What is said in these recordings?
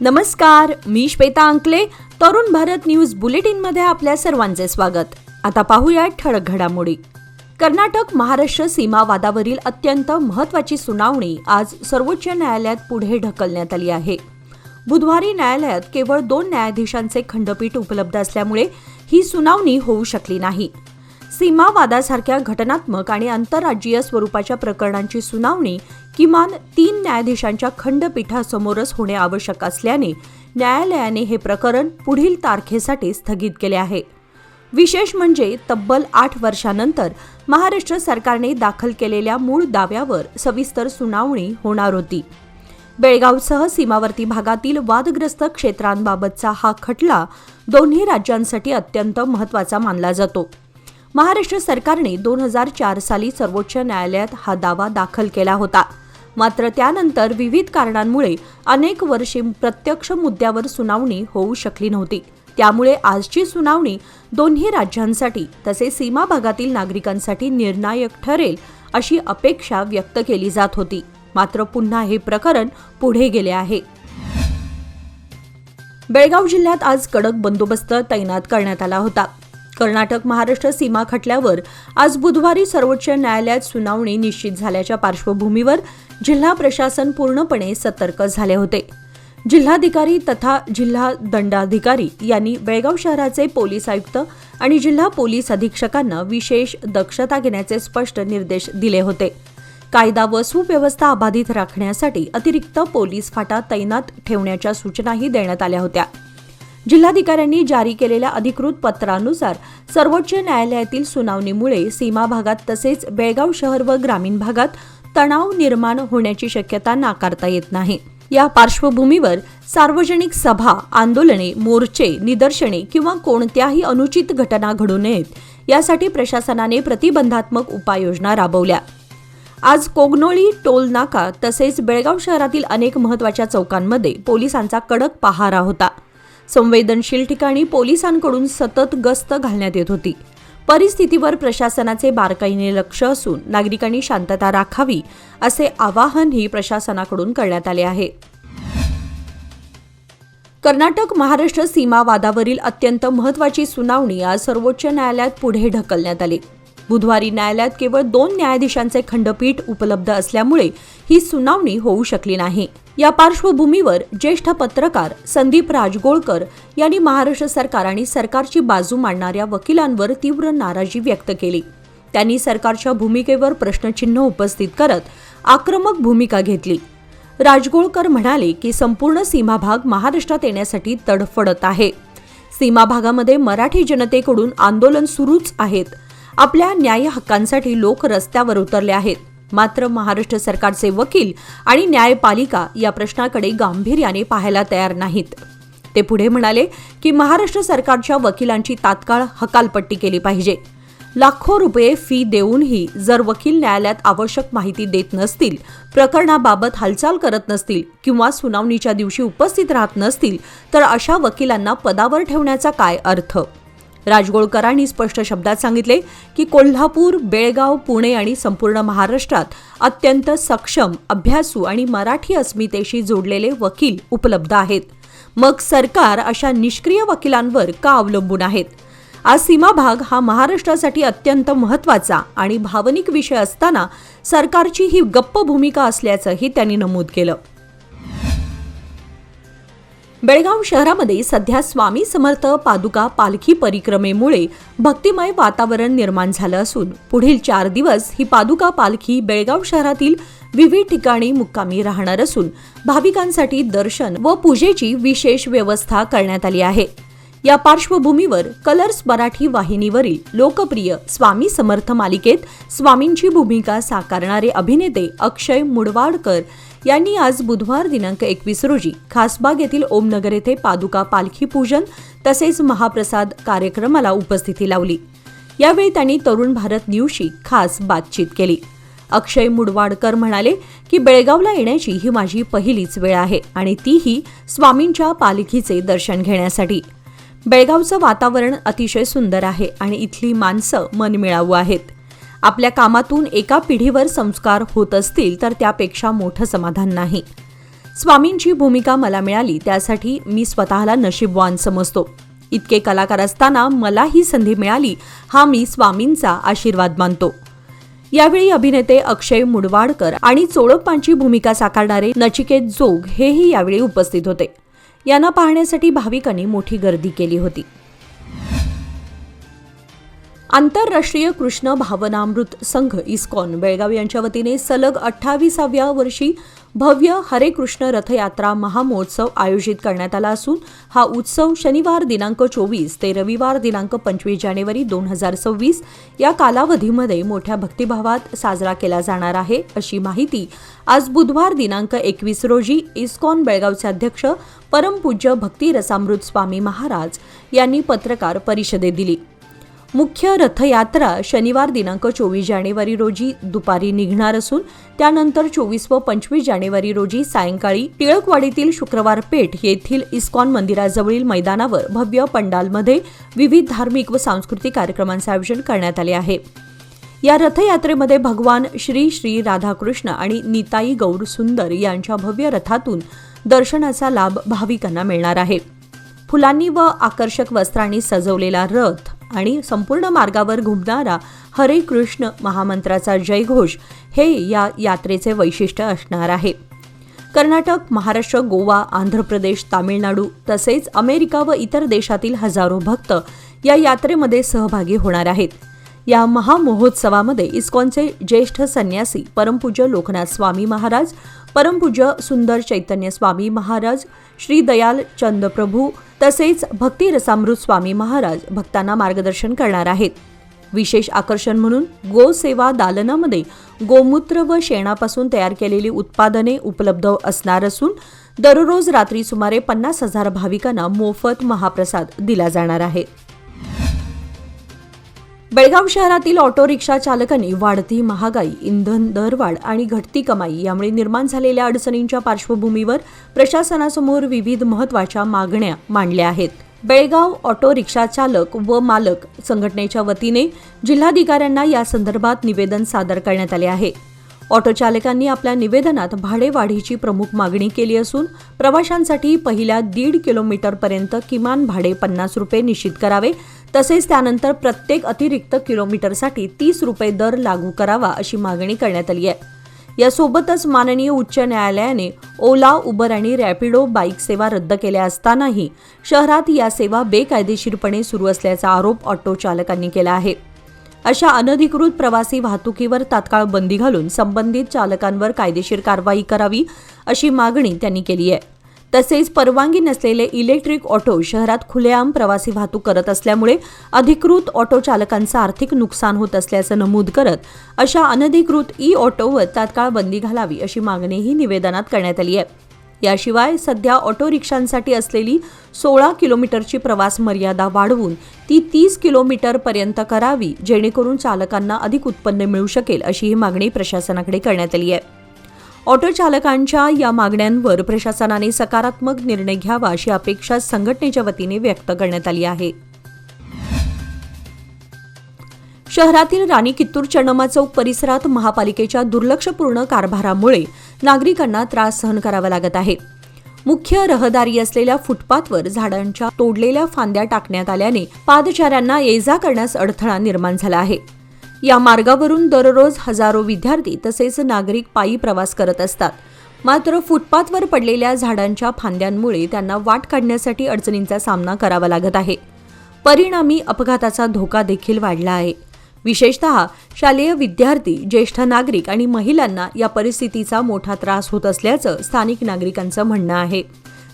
नमस्कार, मी श्वेता अंकले. तरुण भारत न्यूज बुलेटिनमध्ये आपल्या सर्वांचे स्वागत. आता पाहूया ठळक घडामोडी. कर्नाटक महाराष्ट्र सीमा वादावरील अत्यंत महत्त्वाची सुनावणी आज सर्वोच्च न्यायालयात पुढे ढकलण्यात आली आहे. बुधवारी न्यायालयात केवळ 2 न्यायाधीशांचे खंडपीठ उपलब्ध असल्यामुळे ही सुनावणी होऊ शकली नाही. सीमा वादासारख्या घटनात्मक आणि आंतरराज्यीय स्वरूपाच्या प्रकरणांची सुनावणी किमान 3 न्यायाधीशांच्या खंडपीठासमोरच होणे आवश्यक असल्याने न्यायालयाने हे प्रकरण पुढील तारखेसाठी स्थगित केले आहे. विशेष म्हणजे तब्बल 8 वर्षांनंतर महाराष्ट्र सरकारने दाखल केलेल्या मूळ दाव्यावर सविस्तर सुनावणी होणार होती. बेळगावसह सीमावर्ती भागातील वादग्रस्त क्षेत्रांबाबतचा हा खटला दोन्ही राज्यांसाठी अत्यंत महत्त्वाचा मानला जातो. महाराष्ट्र सरकारने 2004 साली सर्वोच्च न्यायालयात हा दावा दाखल केला होता. मात्र त्यानंतर विविध कारणांमुळे अनेक वर्षे प्रत्यक्ष मुद्द्यावर सुनावणी होऊ शकली नव्हती. त्यामुळे आजची सुनावणी दोन्ही राज्यांसाठी तसेच सीमा भागातील नागरिकांसाठी निर्णायक ठरेल अशी अपेक्षा व्यक्त केली जात होती. मात्र पुन्हा हे प्रकरण पुढे गेले आहे. बेळगाव जिल्ह्यात आज कडक बंदोबस्त तैनात करण्यात आला होता. कर्नाटक महाराष्ट्र सीमा खटल्यावर आज बुधवारी सर्वोच्च न्यायालयात सुनावणी निश्चित झाल्याच्या पार्श्वभूमीवर जिल्हा प्रशासन पूर्णपणे सतर्क झाले होते. जिल्हाधिकारी तथा जिल्हा दंडाधिकारी यांनी बेळगाव शहराचे पोलीस आयुक्त आणि जिल्हा पोलीस अधीक्षकांना विशेष दक्षता घेण्याचे स्पष्ट निर्देश दिले होते. कायदा व सुव्यवस्था अबाधित राखण्यासाठी अतिरिक्त पोलीस फाटा तैनात ठेवण्याच्या सूचनाही देण्यात आल्या होत्या. जिल्हाधिकाऱ्यांनी जारी केलेल्या अधिकृत पत्रानुसार सर्वोच्च न्यायालयातील सुनावणीमुळे सीमा भागात तसेच बेळगाव शहर व ग्रामीण भागात तणाव निर्माण होण्याची शक्यता नाकारता येत नाही. या पार्श्वभूमीवर सार्वजनिक सभा, आंदोलने, मोर्चे, निदर्शने किंवा कोणत्याही अनुचित घटना घडू नयेत यासाठी प्रशासनाने प्रतिबंधात्मक उपाययोजना राबवल्या. आज कोगनोळी टोल नाका तसेच बेळगाव शहरातील अनेक महत्त्वाच्या चौकांमध्ये पोलिसांचा कडक पहारा होता. संवेदनशील ठिकाणी पोलिसांकडून सतत गस्त घालण्यात येत होती. परिस्थितीवर प्रशासनाचे बारकाईने लक्ष असून नागरिकांनी शांतता राखावी असे आवाहनही प्रशासनाकडून करण्यात आले आहे. कर्नाटक महाराष्ट्र सीमा वादावरील अत्यंत महत्त्वाची सुनावणी आज सर्वोच्च न्यायालयात पुढे ढकलण्यात आली. बुधवारी न्यायालयात केवळ 2 न्यायाधीशांचे खंडपीठ उपलब्ध असल्यामुळे ही सुनावणी होऊ शकली नाही. या पार्श्वभूमीवर ज्येष्ठ पत्रकार संदीप राजगोळकर यांनी महाराष्ट्र सरकार आणि सरकारची बाजू मांडणाऱ्या वकिलांवर तीव्र नाराजी व्यक्त केली. त्यांनी सरकारच्या भूमिकेवर प्रश्नचिन्ह उपस्थित करत आक्रमक भूमिका घेतली. राजगोळकर म्हणाले की संपूर्ण सीमा भाग महाराष्ट्रात येण्यासाठी तडफडत आहे. सीमा भागामध्ये मराठी जनतेकडून आंदोलन सुरूच आहेत. आपल्या न्याय हक्कांसाठी लोक रस्त्यावर उतरले आहेत. मात्र महाराष्ट्र सरकारचे वकील आणि न्यायपालिका या प्रश्नाकडे गांभीर्याने पाहायला तयार नाहीत. ते पुढे म्हणाले की महाराष्ट्र सरकारच्या वकिलांची तात्काळ हकालपट्टी केली पाहिजे. लाखो रुपये फी देऊनही जर वकील न्यायालयात आवश्यक माहिती देत नसतील, प्रकरणाबाबत हालचाल करत नसतील किंवा सुनावणीच्या दिवशी उपस्थित राहत नसतील तर अशा वकिलांना पदावर ठेवण्याचा काय अर्थ? राजगोळकरांनी स्पष्ट शब्दात सांगितले की कोल्हापूर, बेळगाव, पुणे आणि संपूर्ण महाराष्ट्रात अत्यंत सक्षम, अभ्यासू आणि मराठी अस्मितेशी जोडलेले वकील उपलब्ध आहेत. मग सरकार अशा निष्क्रिय वकिलांवर का अवलंबून आहेत? आज सीमा भाग हा महाराष्ट्रासाठी अत्यंत महत्त्वाचा आणि भावनिक विषय असताना सरकारची ही गप्प भूमिका असल्याचंही त्यांनी नमूद केलं. बेळगाव शहरामध्ये सध्या स्वामी समर्थ पादुका पालखी परिक्रमेमुळे भक्तिमय वातावरण निर्माण झालं असून पुढील 4 दिवस ही पादुका पालखी बेळगाव शहरातील विविध ठिकाणी मुक्कामी राहणार असून भाविकांसाठी दर्शन व पूजेची विशेष व्यवस्था करण्यात आली आहे. या पार्श्वभूमीवर कलर्स मराठी वाहिनीवरील लोकप्रिय स्वामी समर्थ मालिकेत स्वामींची भूमिका साकारणारे अभिनेते अक्षय मुडवाडकर यांनी आज बुधवार दिनांक 21 रोजी खासबाग येथील ओमनगर येथे पादुका पालखी पूजन तसेच महाप्रसाद कार्यक्रमाला उपस्थिती लावली. यावेळी त्यांनी तरुण भारत न्यूजशी खास बातचीत केली. अक्षय मुडवाडकर म्हणाले की बेळगावला येण्याची ही माझी पहिलीच वेळ आहे आणि तीही स्वामींच्या पालखीचे दर्शन घेण्यासाठी. बेळगावचं वातावरण अतिशय सुंदर आहे आणि इथली माणसं मनमिळावू आहेत. आपल्या कामातून एका पिढीवर संस्कार होत असतील तर त्यापेक्षा मोठं समाधान नाही. स्वामींची भूमिका मला मिळाली त्यासाठी मी स्वतःला नशीबवान समजतो. इतके कलाकार असताना मला ही संधी मिळाली हा मी स्वामींचा आशीर्वाद मानतो. यावेळी अभिनेते अक्षय मुडवाडकर आणि चोळप्पांची भूमिका साकारणारे नचिकेत जोग हेही यावेळी उपस्थित होते. यांना पाहण्यासाठी भाविकांनी मोठी गर्दी केली होती. आंतरराष्ट्रीय कृष्ण भावनामृत संघ इस्कॉन बेळगाव यांच्या वतीने सलग 28व्या वर्षी भव्य हरे कृष्ण रथयात्रा महामहोत्सव आयोजित करण्यात आला असून हा उत्सव शनिवार दिनांक 24 ते रविवार दिनांक 25 जानेवारी 2026 या कालावधीमध्ये मोठ्या भक्तिभावात साजरा केला जाणार आहे, अशी माहिती आज बुधवार दिनांक 21 रोजी इस्कॉन बेळगावचे अध्यक्ष परमपूज्य भक्ती रसामृत स्वामी महाराज यांनी पत्रकार परिषदेत दिली. मुख्य रथयात्रा शनिवार दिनांक 24 जानेवारी रोजी दुपारी निघणार असून त्यानंतर 24 व 25 जानेवारी रोजी सायंकाळी टिळकवाडीतील शुक्रवार पेठ येथील इस्कॉन मंदिराजवळील मैदानावर भव्य पंडालमध्ये विविध धार्मिक व सांस्कृतिक कार्यक्रमांचे आयोजन करण्यात आले आहे. या रथयात्रेमध्ये भगवान श्री श्री राधाकृष्ण आणि निताई गौर सुंदर यांच्या भव्य रथातून दर्शनाचा लाभ भाविकांना मिळणार आहे. फुलांनी व आकर्षक वस्त्रांनी सजवलेला रथ आणि संपूर्ण मार्गावर घुमणारा हरे कृष्ण महामंत्राचा जयघोष हे या यात्रेचे वैशिष्ट्य असणार आहे. कर्नाटक, महाराष्ट्र, गोवा, आंध्र प्रदेश, तामिळनाडू तसेच अमेरिका व इतर देशातील हजारो भक्त या यात्रेमध्ये सहभागी होणार आहेत. या महामहोत्सवामध्ये इस्कॉनचे ज्येष्ठ संन्यासी परमपूज्य लोकनाथ स्वामी महाराज, परमपूज्य सुंदर चैतन्य स्वामी महाराज, श्री दयाल चंद प्रभू तसेच भक्ती रसामृत स्वामी महाराज भक्तांना मार्गदर्शन करणार आहेत. विशेष आकर्षण म्हणून गोसेवा दालनामध्ये गोमूत्र व शेणापासून तयार केलेली उत्पादने उपलब्ध असणार असून दररोज रात्री सुमारे 50,000 भाविकांना मोफत महाप्रसाद दिला जाणार आहे. बेळगाव शहरातील ऑटो रिक्षा चालकांनी वाढती महागाई, इंधन दरवाढ आणि घटती कमाई यामुळे निर्माण झालेल्या अडचणींच्या पार्श्वभूमीवर प्रशासनासमोर विविध महत्त्वाच्या मागण्या मांडल्या आहेत. बेळगाव ऑटो रिक्षा चालक व मालक संघटनेच्या वतीने जिल्हाधिकाऱ्यांना या संदर्भात निवेदन सादर करण्यात आले आहे. ऑटो चालकांनी आपल्या निवेदनात भाडेवाढीची प्रमुख मागणी केली असून प्रवाशांसाठी पहिल्या 1.5 किलोमीटरपर्यंत किमान भाडे 50 रुपये निश्चित करावे तसेच त्यानंतर प्रत्येक अतिरिक्त किलोमीटरसाठी 30 रुपये दर लागू करावा अशी मागणी करण्यात आली आहे. यासोबतच माननीय उच्च न्यायालयाने ओला, उबर आणि रॅपिडो बाईक सेवा रद्द केल्या असतानाही शहरात या सेवा बेकायदेशीरपणे सुरू असल्याचा आरोप ऑटो चालकांनी केला आहे. अशा अनधिकृत प्रवासी वाहतुकीवर तात्काळ बंदी घालून संबंधित चालकांवर कायदेशीर कारवाई करावी अशी मागणी त्यांनी केली आहे. तसेच परवानगी नसलेले इलेक्ट्रिक ऑटो शहरात खुलेआम प्रवासी वाहतूक करत असल्यामुळे अधिकृत ऑटो चालकांचं आर्थिक नुकसान होत असल्याचं नमूद करत अशा अनधिकृत ई ऑटोवर तात्काळ बंदी घालावी अशी मागणीही निवेदनात करण्यात आली आहे. याशिवाय सध्या ऑटो रिक्षांसाठी असलेली 16 किलोमीटरची प्रवास मर्यादा वाढवून ती 30 किलोमीटरपर्यंत करावी जेणेकरून चालकांना अधिक उत्पन्न मिळू शकेल अशी ही मागणी प्रशासनाकडे करण्यात आली आहे. ऑटो चालकांच्या या मागण्यांवर प्रशासनाने सकारात्मक निर्णय घ्यावा अशी अपेक्षा संघटनेच्या वतीने व्यक्त करण्यात आली आहे. शहरातील राणी कित्तूर चन्नम्मा चौक परिसरात महापालिकेच्या दुर्लक्षपूर्ण कारभारामुळे नागरिकांना त्रास सहन करावा लागत आहे. मुख्य रहदारी असलेल्या फुटपाथवर झाडांच्या तोडलेल्या फांद्या टाकण्यात आल्याने पादचाऱ्यांना ये-जा करण्यास अडथळा निर्माण झाला आहे. या मार्गावरून दररोज हजारो विद्यार्थी तसेच नागरिक पायी प्रवास करत असतात. मात्र फुटपाथवर पडलेल्या झाडांच्या फांद्यांमुळे त्यांना वाट काढण्यासाठी अडचणींचा सामना करावा लागत आहे. परिणामी अपघाताचा धोका देखील वाढला आहे. विशेषतः शालेय विद्यार्थी, ज्येष्ठ नागरिक आणि महिलांना या परिस्थितीचा मोठा त्रास होत असल्याचं स्थानिक नागरिकांचं म्हणणं आहे.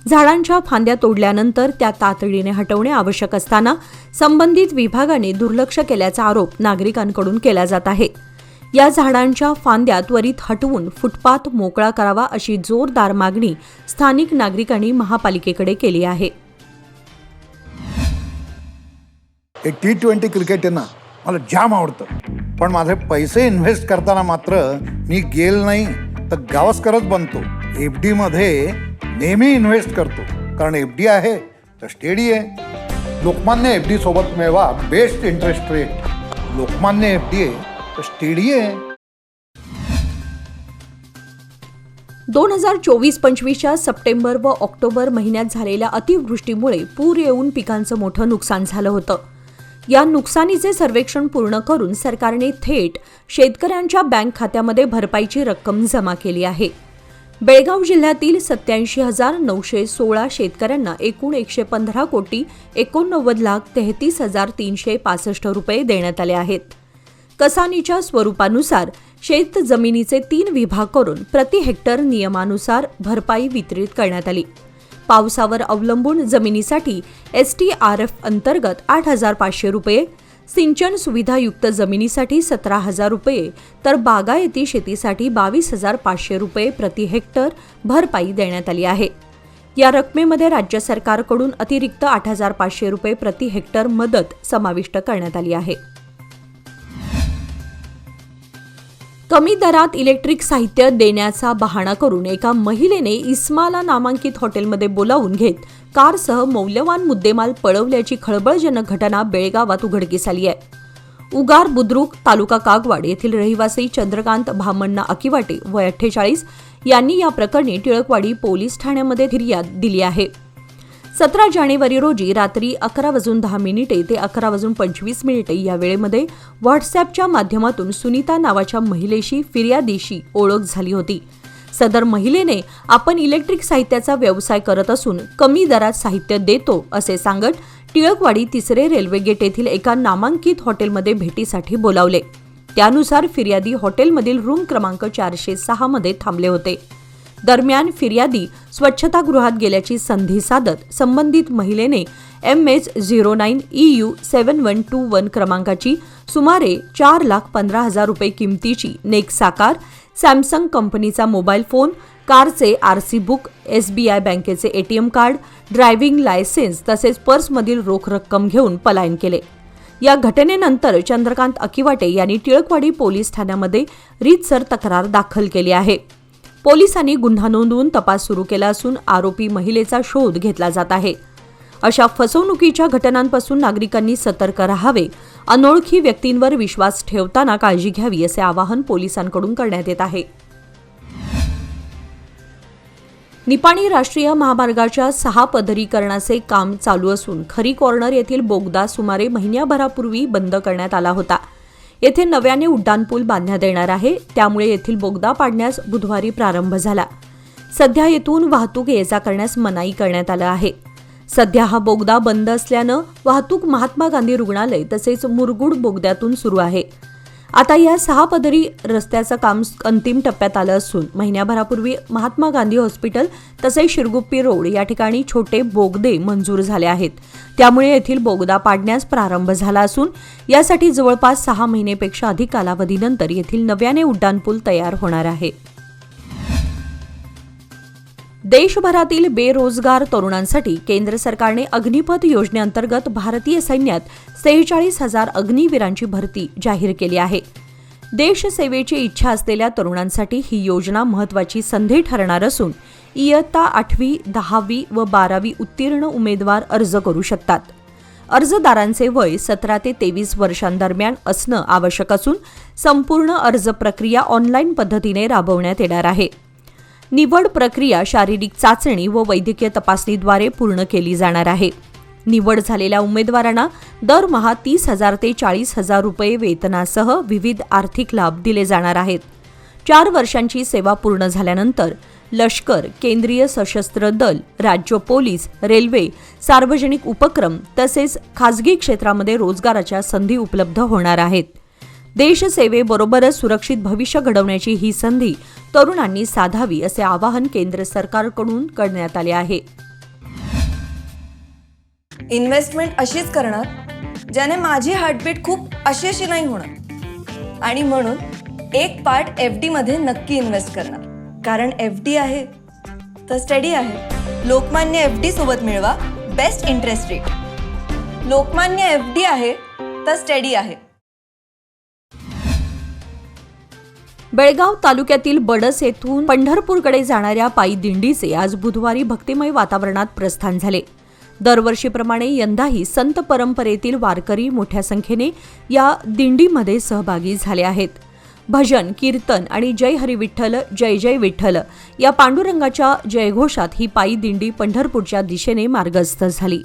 झाडांच्या फांद्या तोडल्यानंतर त्या तातडीने हटवणे आवश्यक असताना संबंधित विभागाने दुर्लक्ष केल्याचा आरोप नागरिकांकडून केला जात आहे. या झाडांच्या फांद्या त्वरित हटवून फुटपाथ मोकळा करावा अशी जोरदार मागणी स्थानिक नागरिकांनी महापालिकेकडे केली आहे. T20 क्रिकेट आहे ना, मला जाम आवडतं, पण माझे पैसे इन्व्हेस्ट करताना मात्र मी गेल नाही तर गावस्करच बनतो. FD मध्ये नेहमी इन्व्हेस्ट करतो, कारण FD आहे तर स्टेडी आहे. लोकमान्य FD सोबत मिळवा best interest rate. Lokmanya FD आहे तर स्टेडी आहे. 2024-25च्या सप्टेंबर व ऑक्टोबर महिन्यात झालेल्या अतिवृष्टीमुळे पूर येऊन पिकांचं मोठं नुकसान झालं होतं. या नुकसानीचे सर्वेक्षण पूर्ण करून सरकारने थेट शेतकऱ्यांच्या बँक खात्यामध्ये भरपाईची रक्कम जमा केली आहे. बेळगाव जिल्ह्यातील 87,916 शेतकऱ्यांना एकूण 115,89,33,365 रुपये देण्यात आले आहेत. कसानीच्या स्वरूपानुसार शेत जमिनीचे 3 विभाग करून प्रति हेक्टर नियमानुसार भरपाई वितरित करण्यात आली. पावसावर अवलंबून जमिनीसाठी STRF अंतर्गत 8,500 रुपये, सिंचन सुविधायुक्त जमिनीसाठी 17,000 रुपये तर बागायती शेतीसाठी 22,500 रुपये प्रति हेक्टर भरपाई देण्यात आली आहे. या रकमेमध्ये राज्य सरकारकडून अतिरिक्त 8,500 रुपये प्रति हेक्टर मदत समाविष्ट करण्यात आली आहे. कमी दरात इलेक्ट्रिक साहित्य देण्याचा बहाणा करून एका महिलेने इस्माला नामांकित हॉटेलमध्ये बोलावून घेत कारसह मौल्यवान मुद्देमाल पळवल्याची खळबळजनक घटना बेळगावात उघडकीस आली आहे. उगार बुद्रुक, तालुका कागवाड येथील रहिवासी चंद्रकांत भामण्णा अकिवाटे वय 48 यांनी या प्रकरणी टिळकवाडी पोलीस ठाण्यामध्ये फिर्याद दिली आहे. 17 जानेवारी रोजी रात्री 11:10 ते 11:25 या वेळेमध्ये व्हॉट्सअॅपच्या माध्यमातून सुनीता नावाच्या महिलेशी फिर्यादीशी ओळख झाली होती. सदर महिलेने आपण इलेक्ट्रिक साहित्याचा व्यवसाय करत असून कमी दरात साहित्य देतो असे सांगत टिळकवाडी 3 रेल्वे गेट येथील एका नामांकित हॉटेलमध्ये भेटीसाठी बोलावले. त्यानुसार फिर्यादी हॉटेलमधील रूम क्रमांक 406 मध्ये थांबले होते. दरम्यान फिर्यादी स्वच्छतागृहात गेल्याची संधी साधत संबंधित महिलेने MS09EU7121 क्रमांकाची सुमारे 4,15,000 रुपये किमतीची नेक्सा कार, सॅमसंग कंपनीचा मोबाईल फोन, कारचे RC बुक, SBI बँकेचे ATM कार्ड, ड्रायव्हिंग लायसेन्स तसेच पर्समधील रोख रक्कम घेऊन पलायन केले. या घटनेनंतर चंद्रकांत अकिवाटे यांनी टिळकवाडी पोलीस ठाण्यामध्ये रीतसर तक्रार दाखल केली आहे. पोलिसांनी गुन्हा नोंदवून तपास सुरू केला असून आरोपी महिलेचा शोध घेतला जात आहे. अशा फसवणुकीच्या घटनांपासून नागरिकांनी सतर्क राहावे, अनोळखी व्यक्तींवर विश्वास ठेवताना काळजी घ्यावी असे आवाहन पोलिसांकडून करण्यात येत आहे. निपाणी राष्ट्रीय महामार्गाच्या 6 पदरीकरणाचे काम चालू असून खरी कॉर्नर येथील बोगदा सुमारे महिन्याभरापूर्वी बंद करण्यात आला होता. येथे नव्याने उड्डाणपूल बांधण्यात येणार आहे, त्यामुळे येथील बोगदा पाडण्यास बुधवारी प्रारंभ झाला. सध्या येथून वाहतूक ये जा करण्यास मनाई करण्यात आलं आहे. सध्या हा बोगदा बंद असल्यानं वाहतूक महात्मा गांधी रुग्णालय तसेच मुरगुड बोगद्यातून सुरू आहे. आता या 6 पदरी रस्त्याचं काम अंतिम टप्प्यात आलं असून महिन्याभरापूर्वी महात्मा गांधी हॉस्पिटल तसेच शिरगुप्पी रोड या ठिकाणी छोटे बोगदे मंजूर झाले आहेत. त्यामुळे येथील बोगदा पाडण्यास प्रारंभ झाला असून यासाठी जवळपास 6 महिनेपेक्षा अधिक कालावधीनंतर येथील नव्याने उड्डाणपूल तयार होणार आहे. देशभरातील बेरोजगार तरुणांसाठी केंद्र सरकारने अग्निपथ योजनेअंतर्गत भारतीय सैन्यात 46,000 अग्निवीरांची भरती जाहीर केली आहे. देशसेवेची इच्छा असलेल्या तरुणांसाठी ही योजना महत्त्वाची संधी ठरणार असून इयत्ता 8वी, 10वी व 12वी उत्तीर्ण उमेदवार अर्ज करू शकतात. अर्जदारांचे वय 17 ते 23 वर्षांदरम्यान असणं आवश्यक असून संपूर्ण अर्ज प्रक्रिया ऑनलाईन पद्धतीने राबवण्यात येणार आहे. निवड प्रक्रिया शारीरिक चाचणी व वैद्यकीय तपासणीद्वारे पूर्ण केली जाणार आहे. निवड झालेल्या उमेदवारांना दरमहा 30,000 ते 40,000 रुपये वेतनासह विविध आर्थिक लाभ दिले जाणार आहेत. 4 वर्षांची सेवा पूर्ण झाल्यानंतर लष्कर, केंद्रीय सशस्त्र दल, राज्य पोलीस, रेल्वे, सार्वजनिक उपक्रम तसेच खासगी क्षेत्रामध्ये रोजगाराच्या संधी उपलब्ध होणार आहेत. देशसेवेबरोबरच सुरक्षित भविष्य घडवण्याची ही संधी तरुणांनी साधावी असे आवाहन केंद्र सरकारकडून करण्यात आले आहे. इन्व्हेस्टमेंट अशीच करणार ज्याने माझी हार्टबीट खूप अशी नाही होणार आणि म्हणून एक पार्ट FD मध्ये नक्की इन्व्हेस्ट करणार. कारण FD आहे तर स्टडी आहे. लोकमान्य FD सोबत मिळवा best interest rate. Lokmanya FD आहे तर स्टडी आहे. बेळगाव तालुक्यातील बडस येथून पंढरपूरकडे जाणाऱ्या पायी दिंडीचे आज बुधवारी भक्तिमय वातावरणात प्रस्थान झाले. दरवर्षीप्रमाणे यंदाही संत परंपरेतील वारकरी मोठ्या संख्येने या दिंडीमध्ये सहभागी झाले आहेत. भजन, कीर्तन आणि जय हरी विठ्ठल, जय जय विठ्ठल या पांडुरंगाच्या जयघोषात ही पायी दिंडी पंढरपूरच्या दिशेने मार्गस्थ झाली.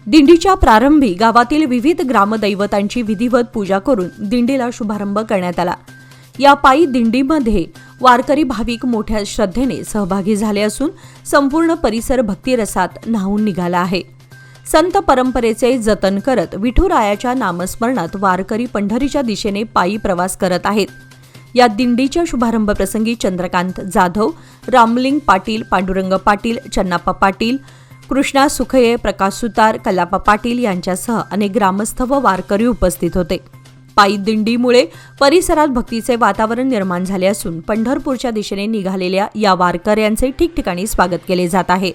दिंडीच्या प्रारंभी गावातील विविध ग्रामदैवतांची विधिवत पूजा करून दिंडीला शुभारंभ करण्यात आला. या पायी दिंडीमध्ये वारकरी भाविक मोठ्या श्रद्धेने सहभागी झाले असून संपूर्ण परिसर भक्तिरसात न्हाऊन निघाला आहे. संत परंपरेचे जतन करत विठुरायाच्या नामस्मरणात वारकरी पंढरीच्या दिशेने पायी प्रवास करत आहेत. या दिंडीच्या शुभारंभ प्रसंगी चंद्रकांत जाधव, रामलिंग पाटील, पांडुरंग पाटील, चन्नाप्पा पाटील, कृष्णा सुखये, प्रकाश सुतार, कलापा पाटील यांच्यासह अनेक ग्रामस्थ व वारकरी उपस्थित होते. पायी दिंडीमुळे परिसरात भक्तीचे वातावरण निर्माण झाले असून पंढरपूरच्या दिशेने निघालेल्या या वारकऱ्यांचे ठिकठिकाणी स्वागत केले जात आहे.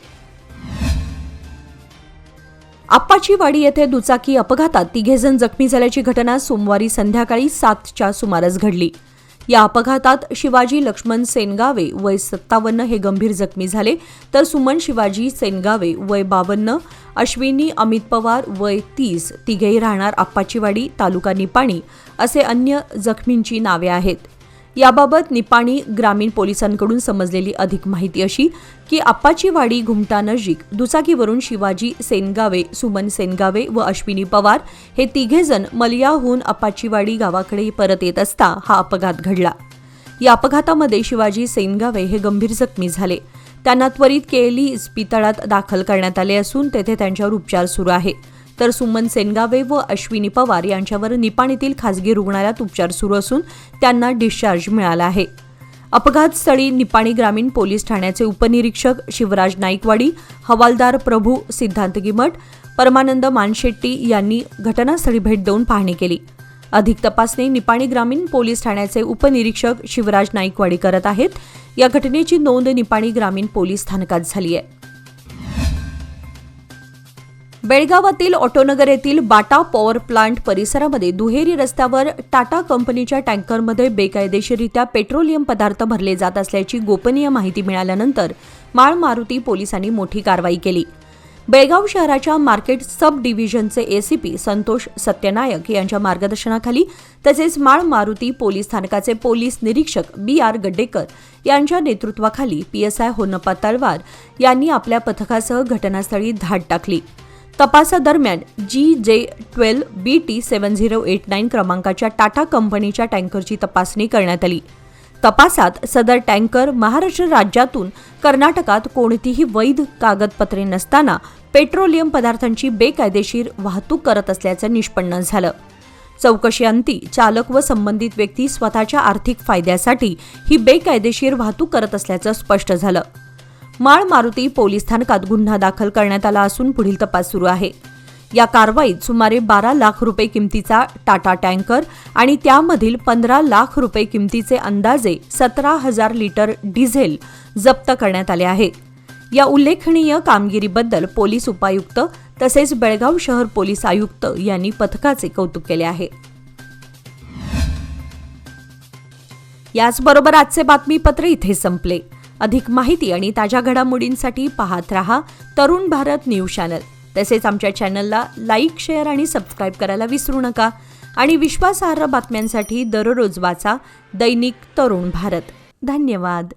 आप्पाचीवाडी येथे दुचाकी अपघातात 3 जण जखमी झाल्याची घटना सोमवारी संध्याकाळी 7च्या सुमारास घडली. या अपघातात शिवाजी लक्ष्मण सेनगावे वय 57 हे गंभीर जखमी झाले, तर सुमन शिवाजी सेनगावे वय 52, अश्विनी अमित पवार वय 30 तिघेही राहणार आप्पाचीवाडी, तालुका निपाणी असे अन्य जखमींची नावे आहेत. याबाबत निपाणी ग्रामीण पोलिसांकडून समजलेली अधिक माहिती अशी की आप्पाचीवाडी घुमटानजीक दुचाकीवरून शिवाजी सेनगावे, सुमन सेनगावे व अश्विनी पवार हे 3 जण मलियाहून आप्पाचीवाडी गावाकडे परत येत असता हा अपघात घडला. या अपघातामध्ये शिवाजी सेनगावे हे गंभीर जखमी झाले. त्यांना त्वरित केली इस्पितळात दाखल करण्यात आले असून तेथे त्यांच्यावर उपचार सुरू आहे. तर सुमन सेनगावे व अश्विनी पवार यांच्यावर निपाणीतील खासगी रुग्णालयात उपचार सुरू असून त्यांना डिस्चार्ज मिळाला आहे. अपघातस्थळी निपाणी ग्रामीण पोलीस ठाण्याचे उपनिरीक्षक शिवराज नाईकवाडी, हवालदार प्रभू सिद्धांत गिमट, परमानंद मानशेट्टी यांनी घटनास्थळी भेट देऊन पाहणी केली. अधिक तपासणी निपाणी ग्रामीण पोलीस ठाण्याचे उपनिरीक्षक शिवराज नाईकवाडी करत आहेत. या घटनेची नोंद निपाणी ग्रामीण पोलीस स्थानकात झाली आहे. बेळगावातील ऑटोनगर येथील बाटा पॉवर प्लांट परिसरामध्ये दुहेरी रस्त्यावर टाटा कंपनीच्या टँकरमध्ये बेकायदेशीररित्या पेट्रोलियम पदार्थ भरले जात असल्याची गोपनीय माहिती मिळाल्यानंतर माळ मारुती पोलिसांनी मोठी कारवाई केली. बेळगाव शहराच्या मार्केट सब डिव्हिजनचे एसीपी संतोष सत्यनायक यांच्या मार्गदर्शनाखाली तसेच माळ मारुती पोलीस स्थानकाचे पोलीस निरीक्षक BR गड्डेकर यांच्या नेतृत्वाखाली PSI होन्नप्पा तळवार यांनी आपल्या पथकासह घटनास्थळी धाड टाकली. तपासादरम्यान GJ12BT7089 क्रमांकाच्या टाटा कंपनीच्या टँकरची तपासणी करण्यात आली. तपासात सदर टँकर महाराष्ट्र राज्यातून कर्नाटकात कोणतीही वैध कागदपत्रे नसताना पेट्रोलियम पदार्थांची बेकायदेशीर वाहतूक करत असल्याचं निष्पन्न झालं. चौकशीअंती चालक व संबंधित व्यक्ती स्वतःच्या आर्थिक फायद्यासाठी ही बेकायदेशीर वाहतूक करत असल्याचं स्पष्ट झालं. माळ मारुती पोलीस स्थानकात गुन्हा दाखल करण्यात आला असून पुढील तपास सुरू आहे. या कारवाईत सुमारे 12 लाख रुपये किमतीचा टाटा टँकर आणि त्यामधील 15 लाख रुपये किमतीचे अंदाजे 17,000 लिटर डिझेल जप्त करण्यात आले आहे. या उल्लेखनीय कामगिरीबद्दल पोलीस उपायुक्त तसेच बेळगाव शहर पोलीस आयुक्त यांनी पथकाचे कौतुक केले आहे. याचबरोबर आजचे बातमीपत्र इथे संपले. अधिक माहिती आणि ताज्या घडामोडींसाठी पाहत रहा तरुण भारत न्यूज चॅनल. तसेच आमच्या चॅनलला लाईक, शेअर आणि सबस्क्राईब करायला विसरू नका. आणि विश्वासार्ह बातम्यांसाठी दररोज वाचा दैनिक तरुण भारत. धन्यवाद.